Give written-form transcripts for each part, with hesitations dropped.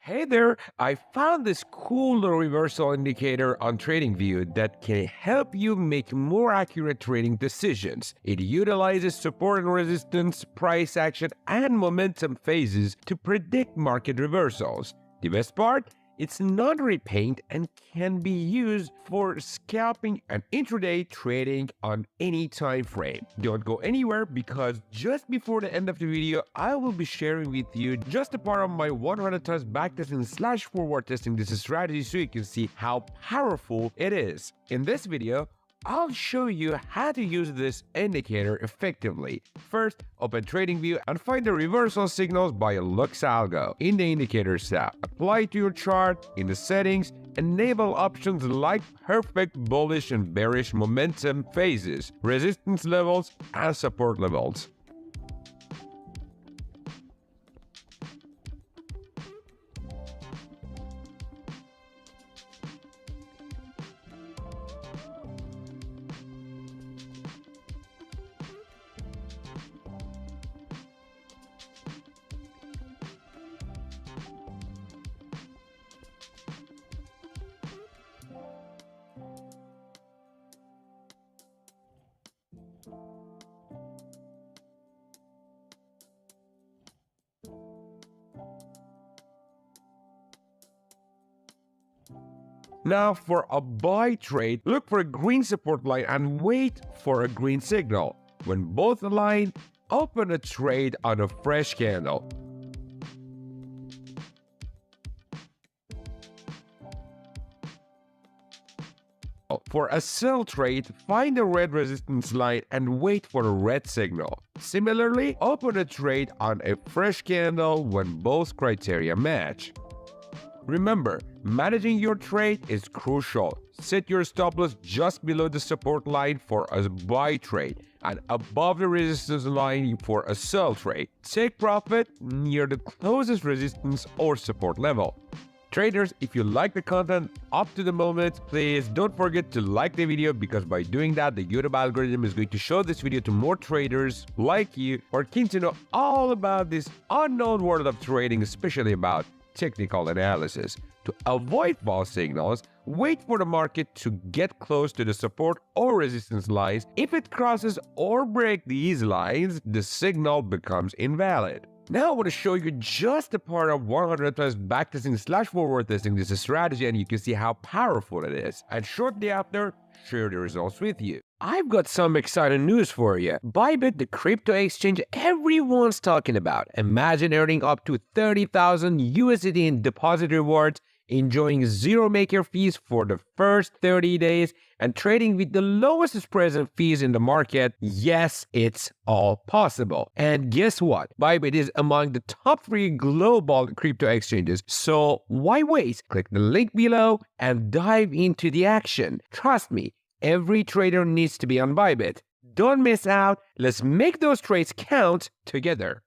Hey there, I found this cool reversal indicator on TradingView that can help you make more accurate trading decisions. It utilizes support and resistance, price action, and momentum phases to predict market reversals. The best part? It's non-repaint and can be used for scalping and intraday trading on any time frame. Don't go anywhere because just before the end of the video, I will be sharing with you just a part of my 100 times backtesting / forward testing this strategy so you can see how powerful it is. In this video, I'll show you how to use this indicator effectively. First, open TradingView and find the reversal signals by Lux Algo. In the Indicators tab, apply to your chart. In the settings, enable options like perfect bullish and bearish momentum phases, resistance levels, and support levels. Now for a buy trade, look for a green support line and wait for a green signal. When both align, open a trade on a fresh candle. For a sell trade, find a red resistance line and wait for a red signal. Similarly, open a trade on a fresh candle when both criteria match. Remember, managing your trade is crucial. Set your stop loss just below the support line for a buy trade and above the resistance line for a sell trade. Take profit near the closest resistance or support level. Traders, if you like the content up to the moment, please don't forget to like the video because by doing that, the YouTube algorithm is going to show this video to more traders like you who are keen to know all about this unknown world of trading, especially about technical analysis. To avoid false signals, wait for the market to get close to the support or resistance lines. If it crosses or breaks these lines, the signal becomes invalid. Now I want to show you just a part of 100 times backtesting / forward testing this strategy, and you can see how powerful it is. And shortly after, share the results with you. I've got some exciting news for you. Bybit, the crypto exchange everyone's talking about. Imagine earning up to 30,000 USD in deposit rewards, enjoying zero maker fees for the first 30 days, and trading with the lowest present fees in the market. Yes, it's all possible. And guess what? Bybit is among the top 3 global crypto exchanges. So why wait? Click the link below and dive into the action. Trust me, every trader needs to be on Bybit. Don't miss out. Let's make those trades count together.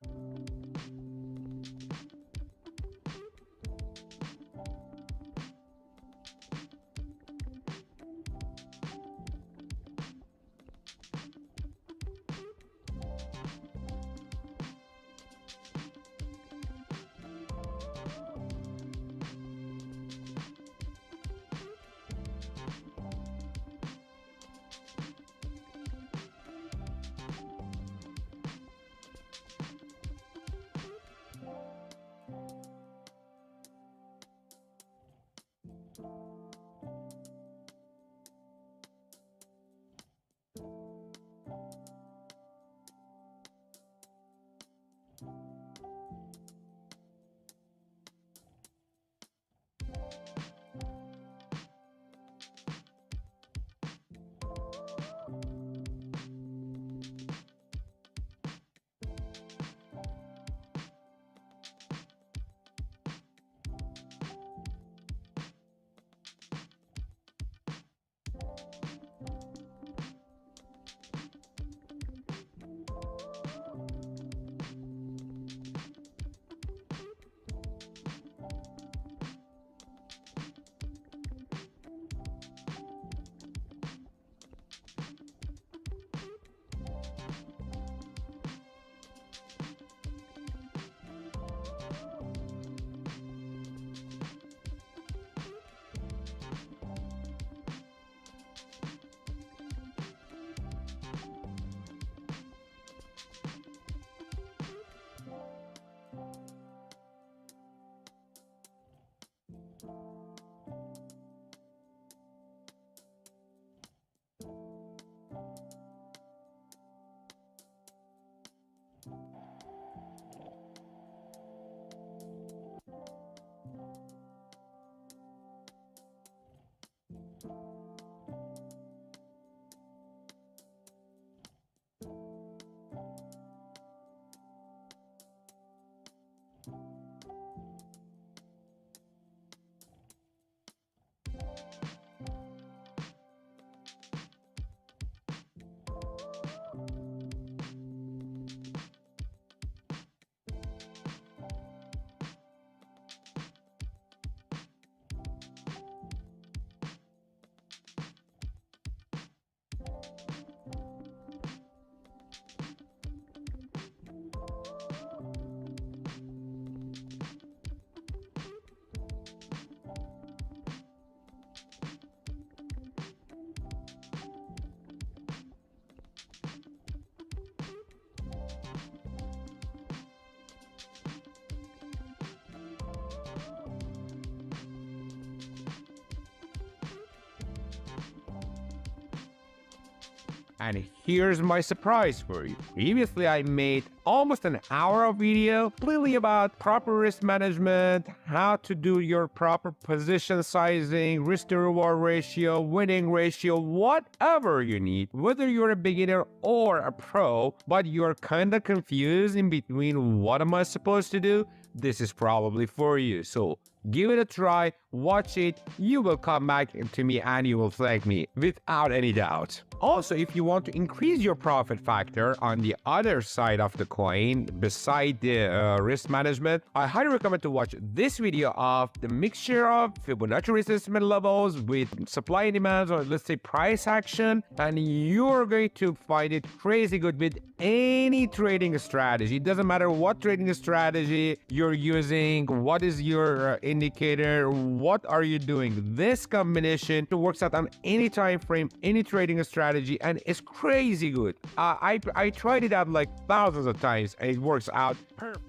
And here's my surprise for you. Previously, I made almost an hour of video completely about proper risk management, how to do your proper position sizing, risk to reward ratio, winning ratio, whatever you need, whether you're a beginner or a pro, but you're kind of confused in between what am I supposed to do, this is probably for you. So give it a try, watch it, you will come back to me and you will thank me without any doubt. Also, if you want to increase your profit factor on the other side of the coin, beside the risk management, I highly recommend to watch this video of the mixture of Fibonacci resistance levels with supply and demand, or let's say price action, and you're going to find it crazy good with any trading strategy. It doesn't matter what trading strategy you're using, what is your indicator, what are you doing. This combination works out on any time frame, any trading strategy, and it's crazy good. I tried it out like thousands of times and it works out perfect.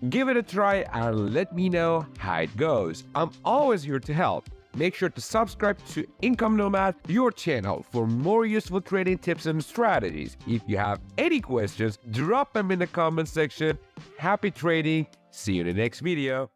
Give it a try and let me know how it goes. I'm always here to help. Make sure to subscribe to Income Nomad, your channel, for more useful trading tips and strategies. If you have any questions, drop them in the comment section. Happy trading. See you in the next video.